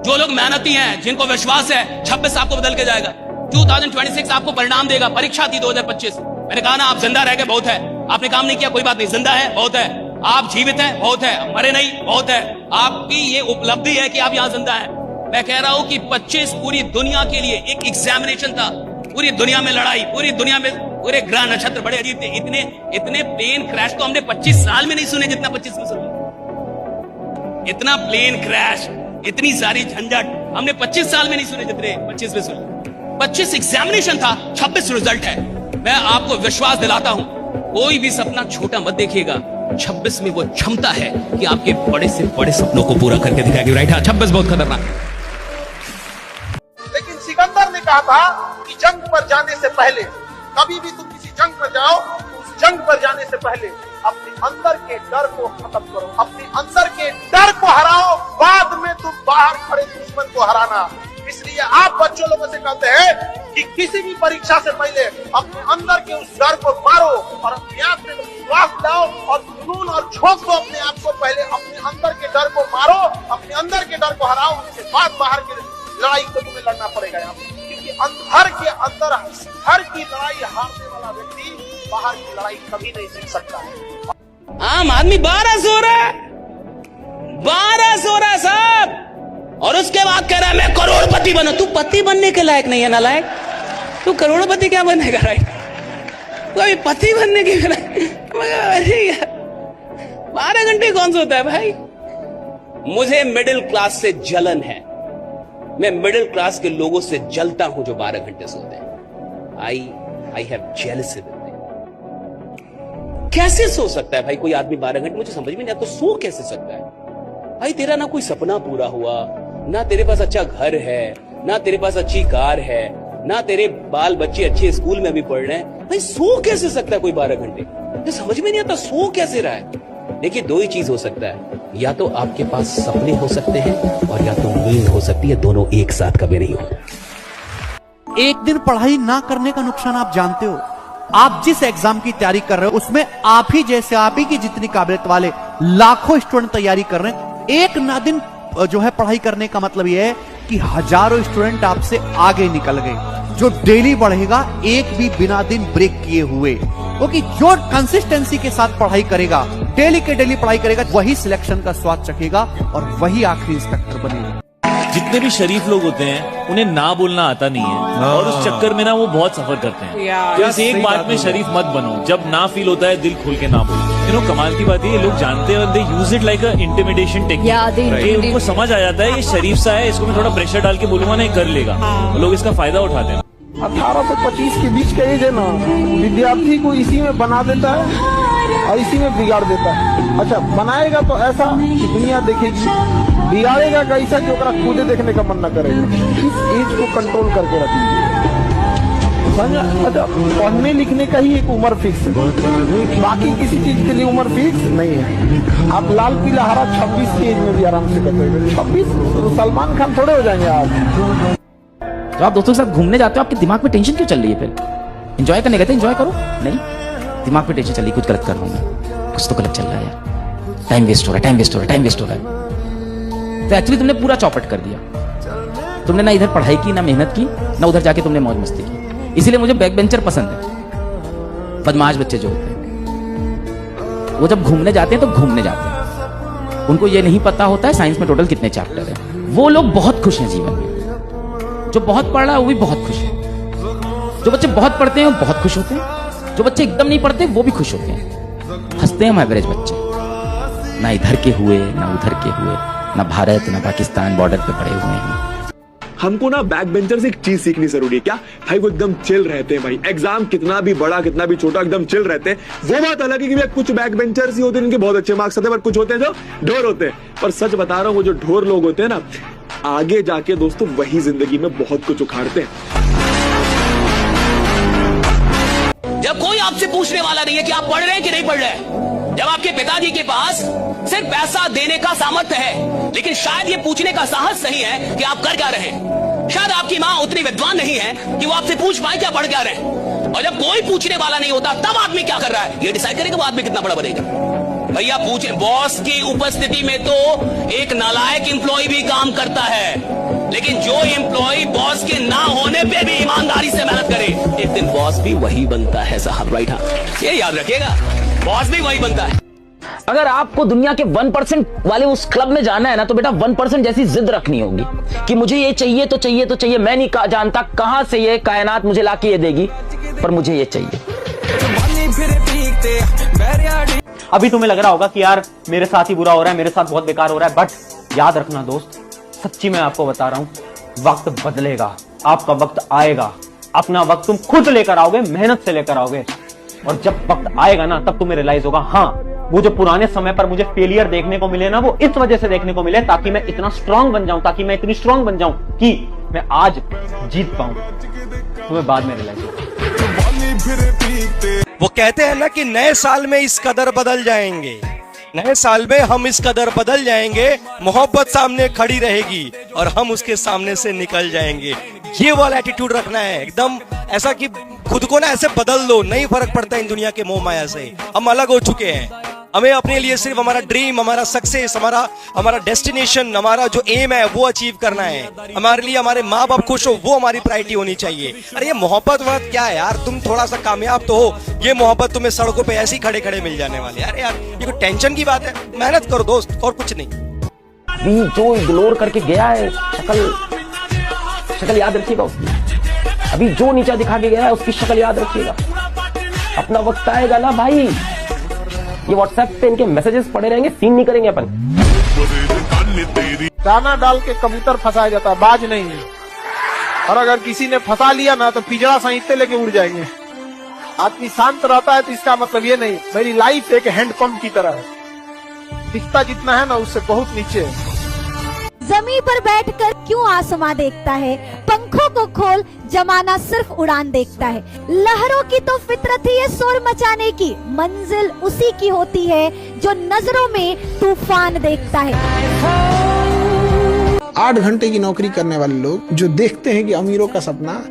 जो लोग मेहनती हैं, जिनको विश्वास है 26 आपको बदल के जाएगा, 2026 आपको परिणाम देगा। परीक्षा थी 2025, मैंने कहा ना आप जिंदा रह गए बहुत है, आपने काम नहीं किया कोई बात नहीं, जिंदा है बहुत है, आप जीवित हैं बहुत है, मरे नहीं बहुत है, आपकी ये उपलब्धि है कि आप यहां जिंदा हैं। मैं कह रहा हूं कि 25 पूरी दुनिया के लिए एक एग्जामिनेशन था, पूरी दुनिया में लड़ाई, पूरी दुनिया में पूरे ग्रह नक्षत्र बड़े अजीब थे, इतने प्लेन क्रैश तो हमने 25 साल में नहीं सुने जितना 25 में सुने। इतना प्लेन क्रैश, इतनी सारी झंझट हमने 25 साल में नहीं सुने जितने 25 में सुने। 25 एग्जामिनेशन था, 26 रिजल्ट है। मैं आपको विश्वास दिलाता हूं, कोई भी सपना छोटा मत देखिएगा, 26 में वो क्षमता है कि आपके बड़े से बड़े सपनों को पूरा करके दिखाएगी। राइट, हाँ 26 बहुत खतरनाक। लेकिन सिकंदर ने कहा था कि जंग पर जाने से पहले, कभी भी तुम किसी जंग पर जाओ, उस जंग पर जाने से पहले अपने अंदर के डर को खत्म करो, अपने अंदर के डर को हराओ, बाद में तुम बाहर खड़े दुश्मन को हराना। इसलिए आप बच्चों लोगों से कहते हैं कि किसी भी परीक्षा से पहले अपने अंदर के उस डर को मारो और अपने आप में विश्वास लाओ और जुनून और झोंक दो अपने आप को। पहले अपने अंदर के डर को मारो, अपने अंदर के डर को हराओ, उसके बाद बाहर की लड़ाई को तुम्हें लड़ना पड़ेगा यहाँ, क्योंकि घर के अंदर घर की लड़ाई हारने वाला व्यक्ति बाहर की लड़ाई कभी नहीं जीत सकता है। आम आदमी 12 सो रहा है, 12 सो रहा है साहब, और उसके बाद कह रहा है मैं करोड़पति बनूं। तू पति बनने के लायक नहीं है नालायक, तू करोड़पति क्या बनेगा? राइट, तू अभी पति बनने के लायक। 12 घंटे कौन सोता है भाई? मुझे मिडिल क्लास से जलन है, मैं मिडिल क्लास के लोगों से जलता हूं जो 12 घंटे सोते हैं। I have jealousy with them. कैसे सो सकता है भाई कोई आदमी 12 घंटे? मुझे समझ में नहीं आता, तो सो कैसे सकता है भाई? तेरा ना कोई सपना पूरा हुआ, ना तेरे पास अच्छा घर है, ना तेरे पास अच्छी कार है, ना तेरे बाल बच्चे अच्छे स्कूल में भी पढ़ रहे हैं, भाई सो कैसे सकता है कोई 12 घंटे? मुझे समझ में नहीं आता सो कैसे रहा है। देखिए, दो ही चीज हो सकता है, या तो आपके पास सपने हो सकते हैं और या तो नींद हो सकती है, दोनों एक साथ कभी नहीं होता। एक दिन पढ़ाई ना करने का नुकसान आप जानते हो। आप जिस एग्जाम की तैयारी कर रहे हो उसमें आप ही जैसे, आप ही की जितनी काबिलियत वाले लाखों स्टूडेंट तैयारी कर रहे हैं। एक ना दिन जो है पढ़ाई करने का मतलब यह है कि हजारों स्टूडेंट आपसे आगे निकल गए। जो डेली बढ़ेगा एक भी बिना दिन ब्रेक किए हुए, क्योंकि जो कंसिस्टेंसी के साथ पढ़ाई करेगा, डेली के डेली पढ़ाई करेगा, वही सिलेक्शन का स्वाद चखेगा और वही आखिरी इंस्पेक्टर बनेगा। जितने भी शरीफ लोग होते हैं उन्हें ना बोलना आता नहीं है, और उस चक्कर में ना वो बहुत सफर करते हैं। तो इस एक बात में शरीफ मत बनो, जब ना फील होता है दिल खोल के ना बोलो। कमाल की बात है, ये लोग जानते हैं और they use it like a intimidation technique. उनको समझ आ जाता है ये शरीफ सा है, इसको मैं थोड़ा प्रेशर डाल के बोलूंगा ना, ये कर लेगा। लोग इसका फायदा उठाते हैं। 18 से 25 के बीच का एज है ना, विद्यार्थी को इसी में बना देता है और इसी में बिगाड़ देता है। अच्छा, बनाएगा तो ऐसा कि दुनिया देखेगी, बिगाड़ेगा कैसा कि ओकरा खुदे देखने का मन न करेगा। इस एज को कंट्रोल करके रखिए। अच्छा, पढ़ने लिखने का ही एक उम्र फिक्स है, बाकी किसी चीज के लिए उम्र फिक्स नहीं है। आप लाल पीला हरा 26 की एज में भी आराम से कर सकते। 26 तो सलमान खान थोड़े हो जाएंगे आप। तो आप दोस्तों के साथ घूमने जाते हो, आपके दिमाग में टेंशन क्यों चल रही है? फिर एंजॉय करने गए थे, एंजॉय करो। नहीं, दिमाग में टेंशन चल रही है, कुछ गलत कर रहा हूं मैं, कुछ तो गलत चल रहा है यार, टाइम वेस्ट हो रहा है, टाइम वेस्ट हो रहा है, टाइम वेस्ट हो रहा है। तो एक्चुअली तुमने पूरा चौपट कर दिया। तुमने ना इधर पढ़ाई की, ना मेहनत की, ना उधर जाके तुमने मौज मस्ती की। इसीलिए मुझे बैक बेंचर पसंद है। बदमाश बच्चे जो होते हैं वो जब घूमने जाते हैं तो घूमने जाते हैं, उनको ये नहीं पता होता है साइंस में टोटल कितने चैप्टर है। वो लोग बहुत खुश हैं जीवन में। जो बहुत पढ़ रहा है वो भी बहुत खुश है। जो बच्चे बहुत पढ़ते हैं वो बहुत खुश होते हैं। जो बच्चे एकदम नहीं पढ़ते वो भी खुश होते हैं। हंसते हैं हम एवरेज बच्चे, ना इधर के हुए ना उधर के हुए, ना भारत ना पाकिस्तान बॉर्डर पे पड़े हुए हैं। हमको ना बैक बेंचर से एक चीज सीखनी जरूरी है। क्या भाई? वो एकदम चिल रहते हैं भाई। एग्जाम कितना भी बड़ा कितना भी छोटा एकदम चिल रहते हैं। वो बात अलग है कि कुछ बैक बेंचर्स ही होते हैं जिनके बहुत अच्छे मार्क्स आते हैं, पर कुछ होते हैं जो ढोर होते हैं। पर सच बता रहा हूँ, वो जो ढोर लोग होते हैं ना, आगे जाके दोस्तों वही जिंदगी में बहुत कुछ उखाड़ते हैं। जब कोई आपसे पूछने वाला नहीं है कि आप पढ़ रहे हैं कि नहीं पढ़ रहे हैं, जब आपके पिताजी के पास सिर्फ पैसा देने का सामर्थ्य है, लेकिन शायद ये पूछने का साहस नहीं है कि आप कर क्या रहे हैं। शायद आपकी माँ उतनी विद्वान नहीं है कि वो आपसे पूछ पाए क्या पढ़ क्या रहे हैं। और जब कोई पूछने वाला नहीं होता तब आदमी क्या कर रहा है ये डिसाइड करेगा वो आदमी कितना बड़ा बनेगा। भैया पूछे, बॉस की उपस्थिति में तो एक नालायक एम्प्लॉय भी काम करता है। दिन बॉस भी वही बनता है साहब, राइट? हाँ, ये याद रखिएगा, बॉस भी वही बनता है। अगर आपको दुनिया के 1% वाले उस क्लब में जाना है ना, तो बेटा 1% जैसी जिद रखनी होगी कि मुझे ये चाहिए तो चाहिए तो चाहिए। मैं नहीं जानता कहां से ये कायनात मुझे लाके ये देगी, पर मुझे ये चाहिए। अभी तुम्हें लग रहा होगा कि यार मेरे साथ ही बुरा हो रहा है, मेरे साथ बहुत बेकार हो रहा है, बट याद रखना दोस्त, सच्ची मैं आपको बता रहा हूं, वक्त बदलेगा, आपका वक्त आएगा। अपना वक्त तुम खुद लेकर आओगे, मेहनत से लेकर आओगे, और जब वक्त आएगा ना, तब तुम्हें रियलाइज होगा, हाँ वो जो पुराने समय पर मुझे फेलियर देखने को मिले ना, वो इस वजह से देखने को मिले ताकि मैं इतना स्ट्रांग बन जाऊं, ताकि मैं इतनी स्ट्रांग बन जाऊं कि मैं आज जीत पाऊं। तुम्हें बाद में रियलाइज होगा। वो कहते हैं ना कि नए साल में इस कदर बदल जाएंगे, नए साल में हम इस कदर बदल जाएंगे, मोहब्बत सामने खड़ी रहेगी और हम उसके सामने से निकल जाएंगे। ये वाला एटीट्यूड रखना है, एकदम ऐसा कि खुद को ना ऐसे बदल दो, नहीं फर्क पड़ता इन दुनिया के मोह माया से। हम अलग हो चुके हैं, हमें अपने लिए सिर्फ हमारा ड्रीम, हमारा सक्सेस, हमारा डेस्टिनेशन, हमारा जो एम है वो अचीव करना है। हमारे लिए हमारे माँ बाप खुश हो, वो हमारी प्रायोरिटी होनी चाहिए। अरे ये मोहब्बत वक्त क्या है यार, तुम थोड़ा सा कामयाब तो हो, ये मोहब्बत तुम्हें सड़कों पे ऐसे ही खड़े खड़े मिल जाने वाले। अरे यार ये कोई टेंशन की बात है? मेहनत करो दोस्त, और कुछ नहीं। अभी जो इग्नोर करके गया है, शक्ल याद रखिएगा उसकी। अभी जो नीचा दिखा के गया है, उसकी शक्ल याद रखिएगा। अपना वक्त आएगा ना भाई, ये व्हाट्सएप पे इनके मैसेजेस पड़े रहेंगे, सीन नहीं करेंगे अपन। दाना डाल के कबूतर फंसाया जाता है, बाज नहीं। और अगर किसी ने फंसा लिया ना, तो पिंजरा सहित लेके उड़ जाएंगे। आदमी शांत रहता है तो इसका मतलब ये नहीं, मेरी लाइफ एक हैंडपंप की तरह है, दिखता जितना है ना उससे बहुत नीचे है। जमीन पर बैठकर क्यों आसमां देखता है, पंखों को खोल जमाना सिर्फ उड़ान देखता है। लहरों की तो फितरत ही है शोर मचाने की, मंजिल उसी की होती है जो नजरों में तूफान देखता है। 8 घंटे की नौकरी करने वाले लोग जो देखते हैं कि अमीरों का सपना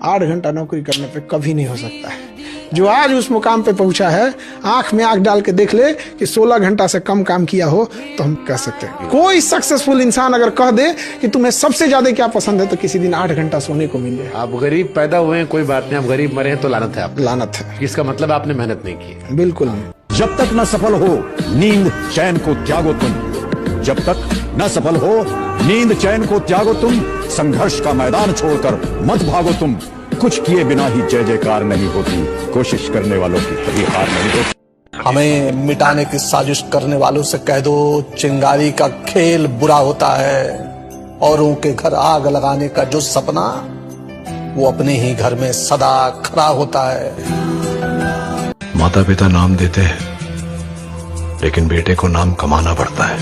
8 घंटा नौकरी करने पे कभी नहीं हो सकता है। जो आज उस मुकाम पे पहुंचा है, आंख में आंख डाल के देख ले कि 16 घंटा से कम काम किया हो तो हम कह सकते हैं। कोई सक्सेसफुल इंसान अगर कह दे कि तुम्हें सबसे ज्यादा क्या पसंद है, तो किसी दिन 8 घंटा सोने को मिले। आप गरीब पैदा हुए हैं कोई बात नहीं, आप गरीब मरे हैं तो लानत है, आप लानत है। इसका मतलब आपने मेहनत नहीं की। बिल्कुल नहीं। जब तक न सफल हो नींद चैन को त्यागो तुम, जब तक न सफल हो नींद चैन को त्यागो तुम, संघर्ष का मैदान छोड़कर मत भागो तुम। कुछ किए बिना ही जय जयकार नहीं होती, कोशिश करने वालों की कभी हार नहीं होती। हमें मिटाने की साजिश करने वालों से कह दो, चिंगारी का खेल बुरा होता है। औरों के घर आग लगाने का जो सपना, वो अपने ही घर में सदा खड़ा होता है। माता पिता नाम देते हैं, लेकिन बेटे को नाम कमाना पड़ता है।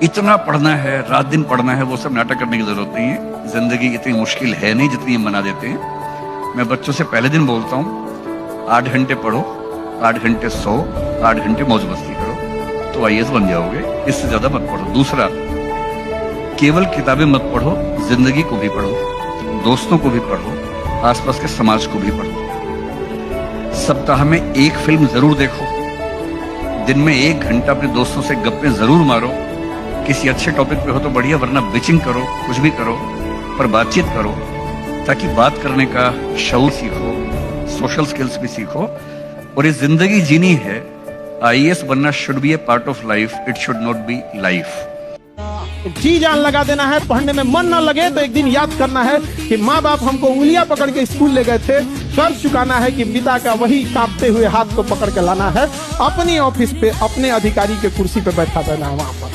इतना पढ़ना है, रात दिन पढ़ना है, वो सब नाटक करने की जरूरत नहीं है। जिंदगी इतनी मुश्किल है नहीं जितनी हम बना देते हैं। मैं बच्चों से पहले दिन बोलता हूँ, 8 घंटे पढ़ो, 8 घंटे सो, 8 घंटे मौज मस्ती करो, तो IAS बन जाओगे। इससे ज्यादा मत पढ़ो। दूसरा, केवल किताबें मत पढ़ो, जिंदगी को भी पढ़ो, दोस्तों को भी पढ़ो, आसपास के समाज को भी पढ़ो। सप्ताह में 1 फिल्म जरूर देखो, दिन में 1 घंटा अपने दोस्तों से गप्पे जरूर मारो। किसी अच्छे टॉपिक पे हो तो बढ़िया, वरना बिचिंग करो, कुछ भी करो, पर बातचीत करो, ताकि बात करने का शऊर सीखो, सोशल स्किल्स भी सीखो। और ये जिंदगी जीनी है, IAS बनना should be a part of life, it should not be life. जी जान लगा देना है, पढ़ने में मन न लगे तो एक दिन याद करना है कि माँ बाप हमको उंगलियां पकड़ के स्कूल ले गए थे। कर्ज चुकाना है कि पिता का वही कांपते हुए हाथ को पकड़ के लाना है। अपनी ऑफिस पे अपने अधिकारी के कुर्सी पे बैठा देना है। वहां पर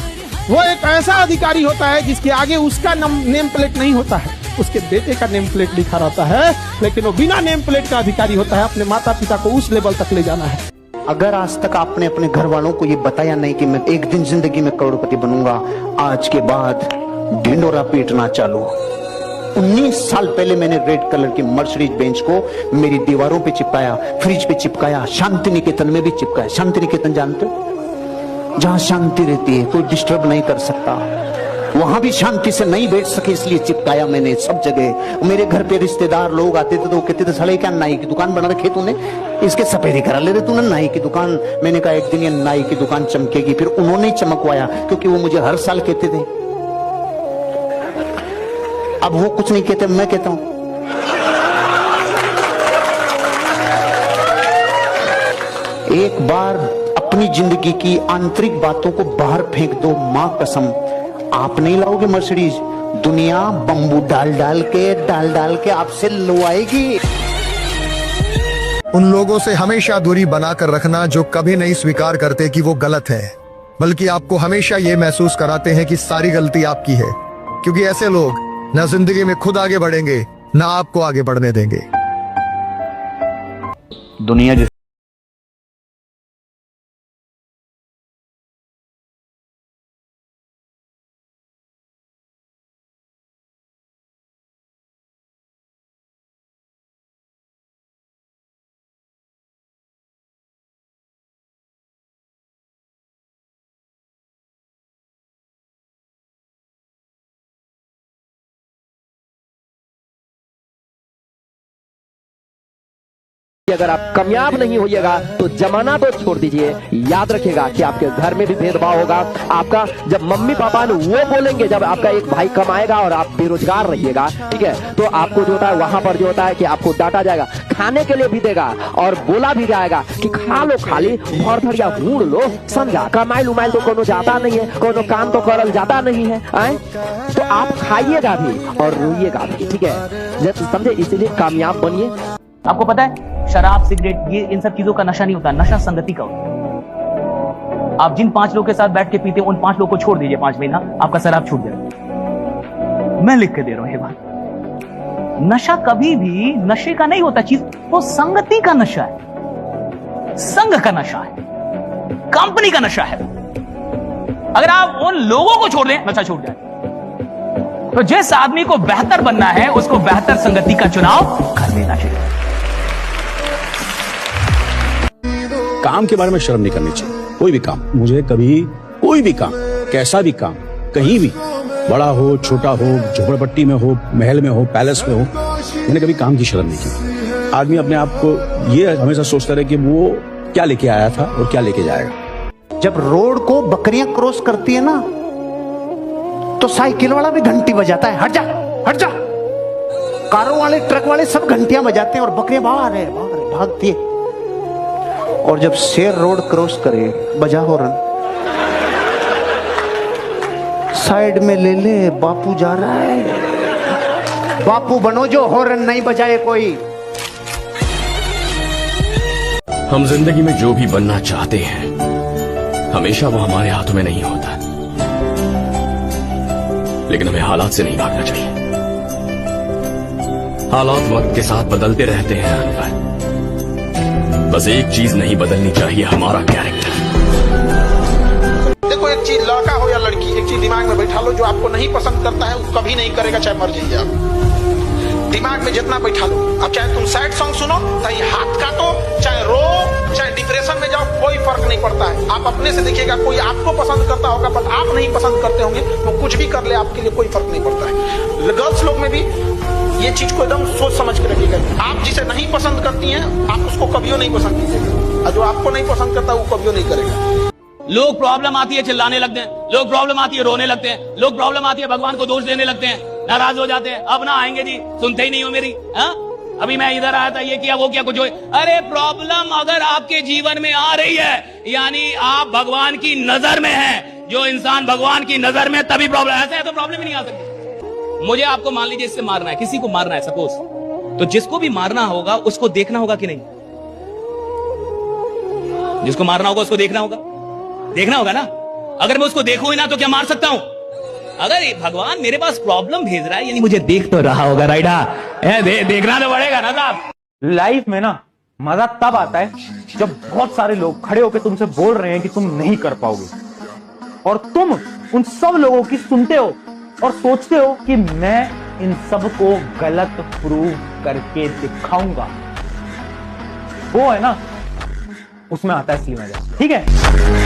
वो एक ऐसा अधिकारी होता है जिसके आगे उसका नेम प्लेट नहीं होता है, उसके बेटे का नेम प्लेट लिखा रहता है, लेकिन वो बिना नेम प्लेट का अधिकारी होता है। अपने माता पिता को उस लेवल तक ले जाना है। अगर आज तक आपने अपने घर वालों को ये बताया नहीं कि मैं एक दिन जिंदगी में करोड़पति बनूंगा, आज के बाद ढिंडोरा पीटना चालू। 19 साल पहले मैंने रेड कलर की मर्सिडीज बेंच को मेरी दीवारों पे चिपकाया, फ्रिज पे चिपकाया, शांति निकेतन में भी चिपकाया। शांति निकेतन जानते हो, जहां शांति रहती है, कोई डिस्टर्ब नहीं कर सकता, वहां भी शांति से नहीं बैठ सके, इसलिए चिपकाया मैंने सब जगह। मेरे घर पे रिश्तेदार लोग आते थे तो कहते थे, साले क्या नाई की दुकान बना रखी तूने, इसके सफेदी करा ले रहे तूने नाई की दुकान। मैंने कहा एक दिन ये नाई की दुकान चमकेगी। फिर उन्होंने चमकवाया, क्योंकि वो मुझे हर साल कहते थे। अब वो कुछ नहीं कहते, मैं कहता हूं। एक बार अपनी जिंदगी की आंतरिक बातों को बाहर फेंक दो, मां कसम आप नहीं लाओगे मर्सिडीज, दुनिया बम्बू डाल डाल के आपसे लुआएगी। उन लोगों से हमेशा दूरी बनाकर रखना जो कभी नहीं स्वीकार करते कि वो गलत है, बल्कि आपको हमेशा ये महसूस कराते हैं कि सारी गलती आपकी है, क्योंकि ऐसे लोग न जिंदगी में खुद आगे बढ़ेंगे न आपको आगे बढ़ने देंगे। दुनिया जिस अगर आप कामयाब नहीं होइएगा तो जमाना तो छोड़ दीजिए, याद रखिएगा कि आपके घर में भी भेदभाव होगा। आपका जब मम्मी पापा ने वो बोलेंगे, जब आपका एक भाई कमाएगा और आप बेरोजगार रहिएगा, ठीक है, तो आपको जो होता है वहां पर जो होता है कि आपको डांटा जाएगा, खाने के लिए भी देगा और बोला भी जाएगा कि खा लो, खाली भर भरिया हूड़ लो, समझा। कमाइल उमाइल तो कोनो जाता नहीं है, कोनो काम तो करल जाता नहीं है, तो आप खाइएगा भी और रोइएगा भी, ठीक है, समझे। इसीलिए कामयाब बनिए। आपको पता है शराब सिगरेट ये इन सब चीजों का नशा नहीं होता, नशा संगति का होता है। आप जिन 5 लोगों के साथ बैठ के पीते हैं, उन 5 लोगों को छोड़ दीजिए 5 महीना, आपका शराब छूट जाएगा। मैं लिख के दे रहा हूं ये बात। नशा कभी भी नशे का नहीं होता चीज, वो संगति का नशा है, संग का नशा है, कंपनी का नशा है। अगर आप उन लोगों को छोड़ दें, नशा छूट जाए। तो जिस आदमी को बेहतर बनना है उसको बेहतर संगति का चुनाव कर लेना चाहिए। काम के बारे में शर्म नहीं करनी चाहिए। कोई भी काम, मुझे कभी कोई भी काम, कैसा भी काम, कहीं भी, बड़ा हो छोटा हो, झोपड़पट्टी में हो, महल में हो, पैलेस में हो, मैंने कभी काम की शर्म नहीं की। आदमी अपने आप को ये हमेशा सोचता रहे कि वो क्या लेके आया था और क्या लेके जाएगा। जब रोड को बकरियां क्रॉस करती है ना, तो साइकिल वाला भी घंटी बजाता है, हट जा हट जा। कारों वाले, ट्रक वाले सब घंटियां बजाते हैं और बकरियां भागती है। और जब शेर रोड क्रॉस करे, बजा हॉर्न, साइड में ले ले, बापू जा रहा है। बापू बनो जो हॉर्न नहीं बजाए कोई। हम जिंदगी में जो भी बनना चाहते हैं हमेशा वो हमारे हाथों में नहीं होता, लेकिन हमें हालात से नहीं भागना चाहिए। हालात वक्त के साथ बदलते रहते हैं अनवर, बस एक चीज नहीं बदलनी चाहिए, हमारा कैरेक्टर। देखो एक चीज, लड़का हो या लड़की, एक चीज दिमाग में बैठा लो, जो आपको नहीं पसंद करता है वो कभी नहीं करेगा, चाहे मर जाइए आप। दिमाग में जितना बैठा लो। अब चाहे तुम सैड सॉन्ग सुनो, चाहे हाथ काटो, चाहे रो, चाहे डिप्रेशन में जाओ, कोई फर्क नहीं पड़ता है। आप अपने से देखिएगा, कोई आपको पसंद करता होगा बट आप नहीं पसंद करते होंगे, वो कुछ भी कर ले आपके लिए कोई फर्क नहीं पड़ता है। गर्ल्स लोग में भी ये चीज को एकदम सोच समझ के रखिएगा। आप जिसे नहीं पसंद करती हैं, आप उसको कभी नहीं पसंद कीजिएगा, और जो आपको नहीं पसंद करता वो कभी नहीं करेगा। लोग प्रॉब्लम आती है चिल्लाने लगते हैं, लोग प्रॉब्लम आती है रोने लगते हैं, लोग प्रॉब्लम आती है भगवान को दोष देने लगते हैं, नाराज हो जाते हैं। अब ना आएंगे जी, सुनते ही नहीं हो मेरी। अभी मैं इधर आया था, ये किया वो किया, कुछ हो। अरे प्रॉब्लम अगर आपके जीवन में आ रही है, यानी आप भगवान की नजर में हैं। जो इंसान भगवान की नजर में, तभी प्रॉब्लम। ऐसा है तो प्रॉब्लम ही नहीं आ सकती। मुझे आपको मान लीजिए इससे मारना है, किसी को मारना है सपोज, तो जिसको भी मारना होगा उसको देखना होगा कि नहीं? जिसको मारना होगा उसको देखना होगा ना। अगर मैं उसको देखूं ही ना तो क्या मार सकता हूं? अगर भगवान मेरे पास प्रॉब्लम भेज रहा है, यानी मुझे देख तो रहा होगा, राइट? देखना तो पड़ेगा ना साहब। लाइफ में ना मजा तब आता है जब बहुत सारे लोग खड़े होकर तुमसे बोल रहे हैं कि तुम नहीं कर पाओगे, और तुम उन सब लोगों की सुनते हो और सोचते हो कि मैं इन सब को गलत प्रूव करके दिखाऊंगा। वो है ना, उसमें आता है असली मजा, ठीक है।